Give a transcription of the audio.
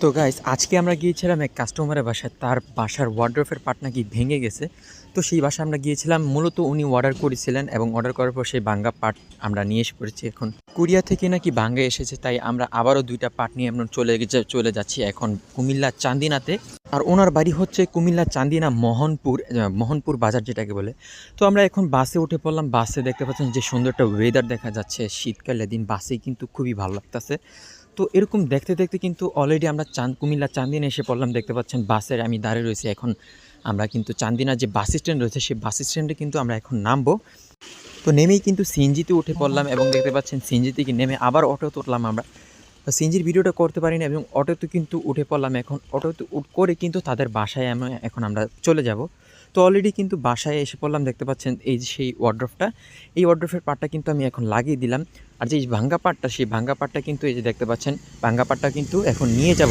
তো গাইস আজকে আমরা গিয়েছিলাম এক কাস্টমারের বাসায়। তার বাসার ওয়ার্ডরোবের পার্ট নাকি ভেঙে গেছে। তো সেই বাসায় আমরা গিয়েছিলাম, মূলত উনি অর্ডার করেছিলেন এবং অর্ডার করার পর সেই ভাঙ্গা পার্ট আমরা নিয়ে এসে পড়েছি। এখন কোরিয়া থেকে নাকি ভাঙ্গা এসেছে, তাই আমরা আবারও দুইটা পার্ট নিয়ে আমরা চলে যাচ্ছি এখন কুমিল্লা চান্দিনাতে। আর ওনার বাড়ি হচ্ছে কুমিল্লা চান্দিনা মোহনপুর বাজার যেটাকে বলে। তো আমরা এখন বাসে উঠে পড়লাম। বাসে দেখতে পাচ্ছেন যে সুন্দর একটা ওয়েদার দেখা যাচ্ছে, শীতকালের দিন বাসে কিন্তু খুবই ভালো লাগতেছে। তো এরকম দেখতে দেখতে কিন্তু অলরেডি আমরা কুমিল্লা চান্দিনা এসে পড়লাম। দেখতে পাচ্ছেন বাসের আমি দাঁড়িয়ে রয়েছি। এখন আমরা কিন্তু চান্দিনা যে বাস স্ট্যান্ড রয়েছে সেই বাস স্ট্যান্ডে কিন্তু আমরা এখন নামবো। তো নেমেই কিন্তু সিএনজিতে উঠে পড়লাম এবং দেখতে পাচ্ছেন সিএনজি থেকে নেমে আবার অটোতে উঠলাম আমরা। তো সিএনজির ভিডিওটা করতে পারিনি এবং অটোতে কিন্তু উঠে পড়লাম। এখন অটোতে করে কিন্তু তাদের বাসায় এখন আমরা চলে যাব। তো অলরেডি কিন্তু বাসায় এসে পড়লাম। দেখতে পাচ্ছেন এই যে সেই ওয়ার্ডরোবটা, এই ওয়ার্ডরোবের পার্টটা কিন্তু আমি এখন লাগিয়ে দিলাম। আর যে ভাঙ্গা পার্টটা, সেই ভাঙ্গা পার্টটা কিন্তু এই যে দেখতে পাচ্ছেন, ভাঙ্গা পার্টটা কিন্তু এখন নিয়ে যাব